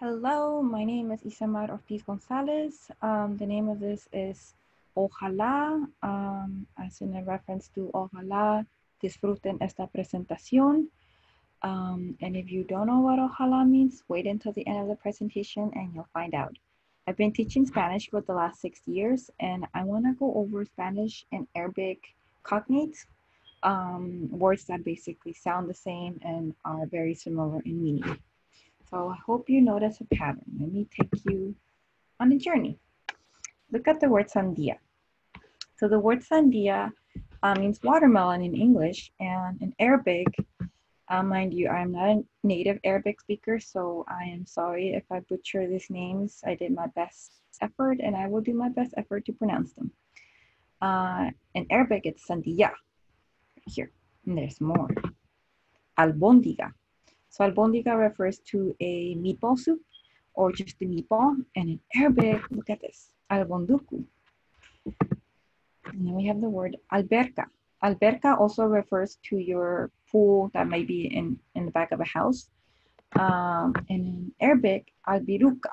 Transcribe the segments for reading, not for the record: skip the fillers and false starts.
Hello, my name is Izamar Ortíz-González. The name of this is Ojalá, as in a reference to Ojalá disfruten esta presentación. And if you don't know what Ojalá means, wait until the end of the presentation and you'll find out. I've been teaching Spanish for the last 6 years, and I want to go over Spanish and Arabic cognates, words that basically sound the same and are very similar in meaning. So I hope you notice a pattern. Let me take you on a journey. Look at the word sandia. So the word sandia means watermelon in English, and in Arabic, mind you, I'm not a native Arabic speaker, so I am sorry if I butcher these names. I did my best effort, and I will do my best effort to pronounce them. In Arabic, it's sandia. Here, and there's more. Albondiga. So albondiga refers to a meatball soup or just a meatball. And in Arabic, look at this, albonduku. And then we have the word alberca. Alberca also refers to your pool that might be in the back of a house. And in Arabic, albiruka.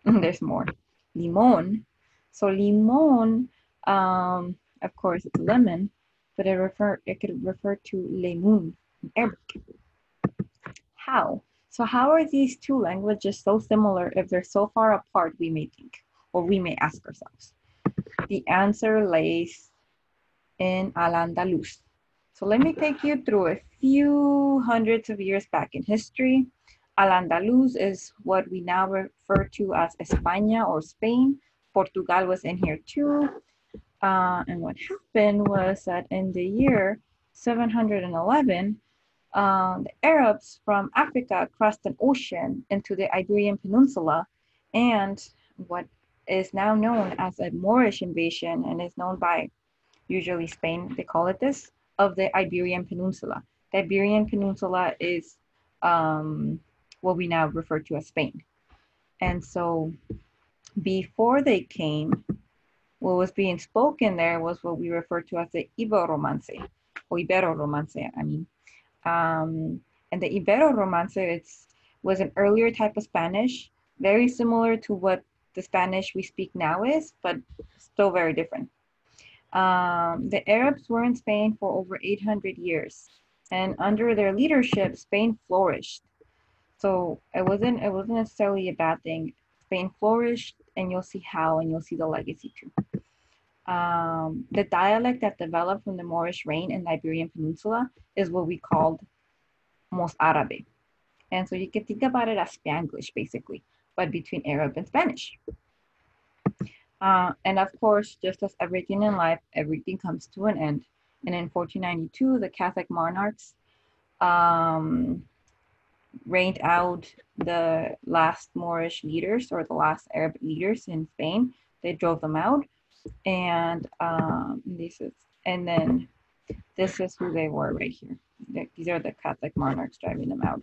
There's more. Limon. So limon, of course, it's lemon, but it could refer to lemun in Arabic. How? So how are these two languages so similar if they're so far apart, we may think, or we may ask ourselves? The answer lays in Al-Andalus. So let me take you through a few hundreds of years back in history. Al-Andalus is what we now refer to as España or Spain. Portugal was in here too. And what happened was that in the year 711, the Arabs from Africa crossed an ocean into the Iberian Peninsula, and what is now known as a Moorish invasion and is known by usually Spain, they call it this, of the Iberian Peninsula. The Iberian Peninsula is what we now refer to as Spain. And so before they came, what was being spoken there was what we refer to as the Ibero-Romance, or Ibero-Romance, I mean. And the Ibero-Romance was an earlier type of Spanish, very similar to what the Spanish we speak now is, but still very different. The Arabs were in Spain for over 800 years, and under their leadership, Spain flourished. So it wasn't necessarily a bad thing. Spain flourished, and you'll see how, and you'll see the legacy too. The dialect that developed from the Moorish reign in the Iberian Peninsula is what we called Mozarabe. And so you can think about it as Spanglish, basically, but between Arab and Spanish. And of course, just as everything in life, everything comes to an end. And in 1492, the Catholic monarchs reigned out the last Moorish leaders or the last Arab leaders in Spain. They drove them out. And this is who they were right here. These are the Catholic monarchs driving them out.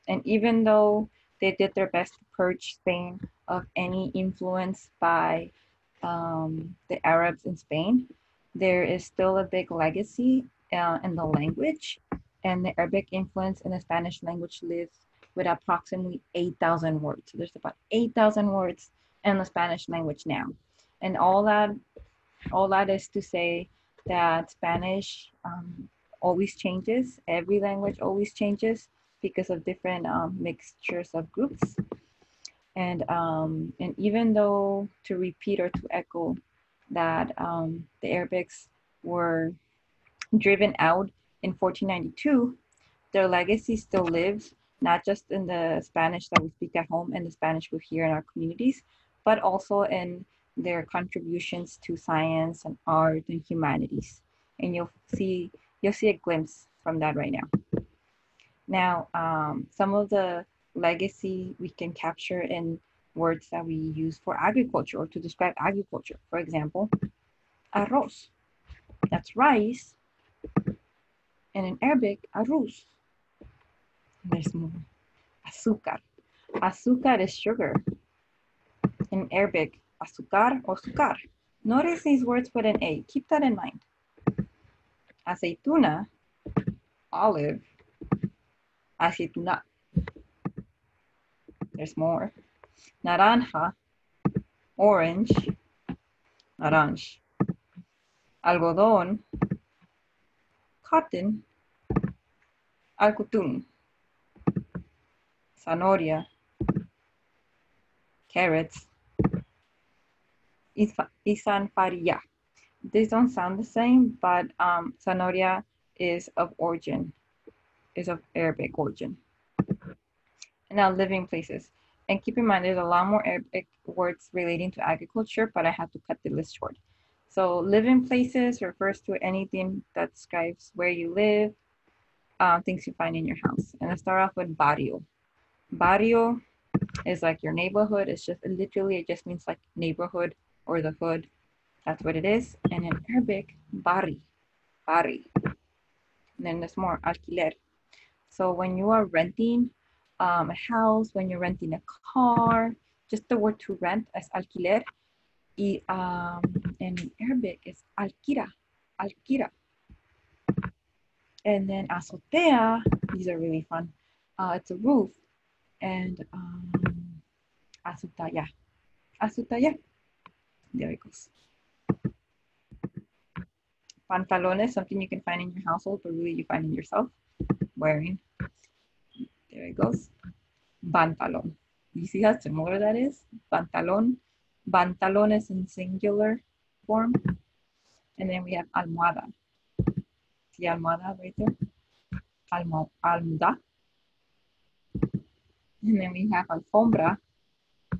And even though they did their best to purge Spain of any influence by the Arabs in Spain, there is still a big legacy in the language, and the Arabic influence in the Spanish language lives with approximately 8,000 words. So there's about 8,000 words in the Spanish language now. And all that is to say that Spanish always changes. Every language always changes because of different mixtures of groups. And even though, to repeat or to echo, that the Arabics were driven out in 1492, their legacy still lives, not just in the Spanish that we speak at home and the Spanish we hear in our communities, but also in their contributions to science and art and humanities. And you'll see a glimpse from that right now. Now, some of the legacy we can capture in words that we use for agriculture or to describe agriculture. For example, arroz, that's rice. And in Arabic, arroz. There's more. Azúcar. Azúcar is sugar. In Arabic, azúcar or sukar. Notice these words with an A. Keep that in mind. Aceituna, olive, aceituna. There's more. Naranja, orange, orange. Algodón, cotton, algodón. Zanahoria, carrots, isanfaria. These don't sound the same, but zanahoria is of Arabic origin. And now living places. And keep in mind, there's a lot more Arabic words relating to agriculture, but I have to cut the list short. So living places refers to anything that describes where you live, things you find in your house. And let's start off with barrio. Barrio is like your neighborhood. It's just literally, it just means like neighborhood or the hood. That's what it is. And in Arabic, bari. And then there's more, alquiler. So when you are renting a house, when you're renting a car, just the word to rent is alquiler. And in Arabic is alquira. And then azotea, these are really fun. It's a roof. And azutaya. There it goes. Pantalones, something you can find in your household, but really you find in yourself wearing. There it goes. Pantalon. You see how similar that is? Pantalon. Pantalon is in singular form. And then we have almohada. See almohada right there? Almohada. And then we have alfombra.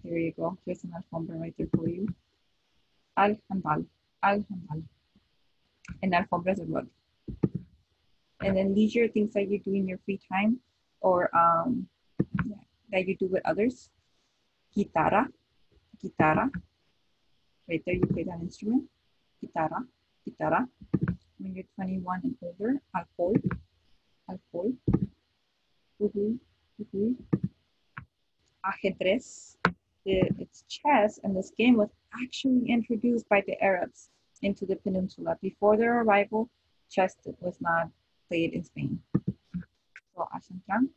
There you go. There's an alfombra right there for you. Alhandal. And alfombra is a rug. And then leisure, things that you do in your free time or that you do with others. Guitarra. Right there, you play that instrument. Guitarra. When you're 21 and older, alcohol. Ajedrez. It's chess, and this game was actually introduced by the Arabs into the peninsula. Before their arrival, chess was not played in Spain. So, asentran.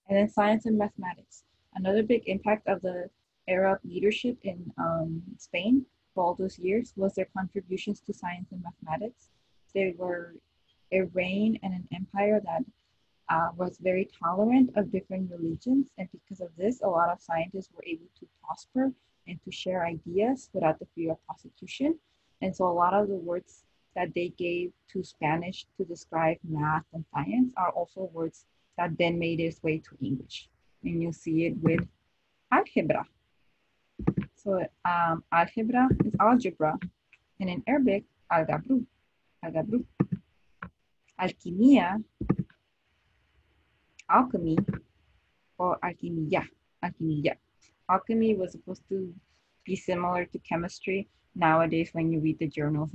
And then science and mathematics. Another big impact of the Arab leadership in Spain for all those years was their contributions to science and mathematics. They were a reign and an empire that was very tolerant of different religions. And because of this, a lot of scientists were able to prosper and to share ideas without the fear of prosecution. And so a lot of the words that they gave to Spanish to describe math and science are also words that then made its way to English. And you see it with algebra. So algebra is algebra. And in Arabic, algabru. Alquimia, alchemy, or alquimia. Alchemy was supposed to be similar to chemistry. Nowadays, when you read the journals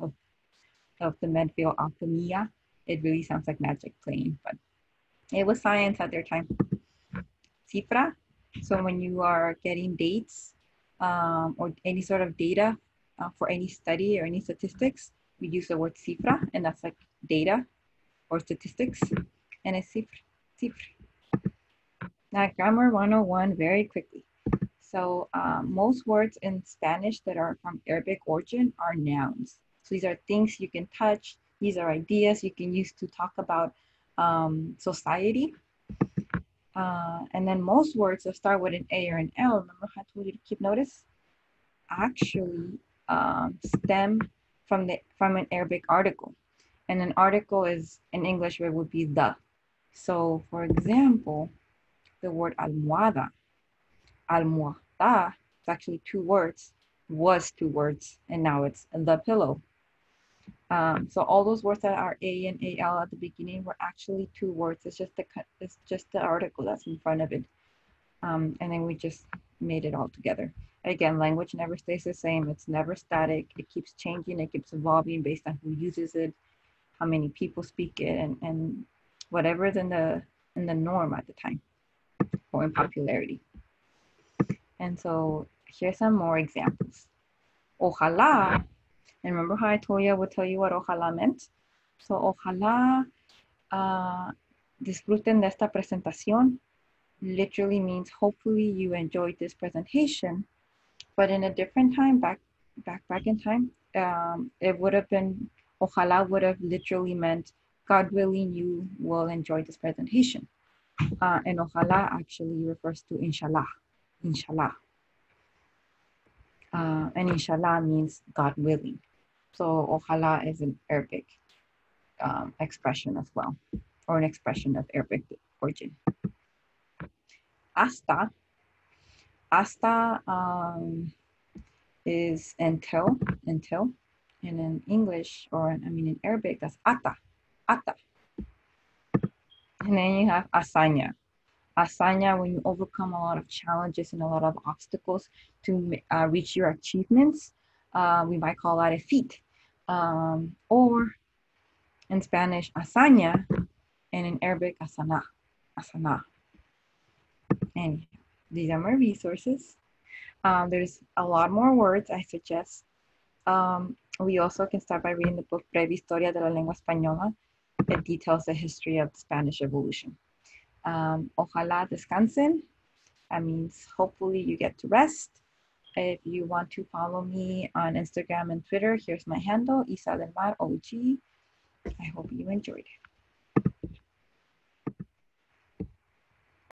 of the medieval alchemia, it really sounds like magic playing, but it was science at their time. Cifra, so when you are getting dates or any sort of data for any study or any statistics, we use the word cifra, and that's like data or statistics, and it's cifra. Now, grammar 101 very quickly. So most words in Spanish that are from Arabic origin are nouns. So these are things you can touch. These are ideas you can use to talk about society. And then most words that start with an A or an L, remember how I told you to keep notice? Actually stem from an Arabic article. And an article is, in English, it would be the. So for example, the word almohada, it's actually two words, was two words, and now it's the pillow. So all those words that are A and AL at the beginning were actually two words. It's just the article that's in front of it. And then we just made it all together. Again, language never stays the same. It's never static. It keeps changing. It keeps evolving based on who uses it, how many people speak it, and whatever's in the norm at the time or in popularity. And so here's some more examples. Ojalá. And remember how I told you I would tell you what ojalá meant? So ojalá disfruten de esta presentación. literally means hopefully you enjoyed this presentation, but in a different time, back in time, it would have been, ojalá would have literally meant, God willing, you will enjoy this presentation. And ojalá actually refers to inshallah, inshallah. And inshallah means God willing. So ojalá is an Arabic expression as well, or an expression of Arabic origin. Hasta is until, and in English, or I mean in Arabic, that's ata. And then you have hazaña. Hazaña, when you overcome a lot of challenges and a lot of obstacles to reach your achievements, we might call that a feat. Or in Spanish, hazaña, and in Arabic, asana. And these are my resources. There's a lot more words I suggest. We also can start by reading the book Breve Historia de la Lengua Española. It details the history of the Spanish evolution. Ojalá descansen. That means hopefully you get to rest. If you want to follow me on Instagram and Twitter, here's my handle, Isa del Mar OG. I hope you enjoyed it.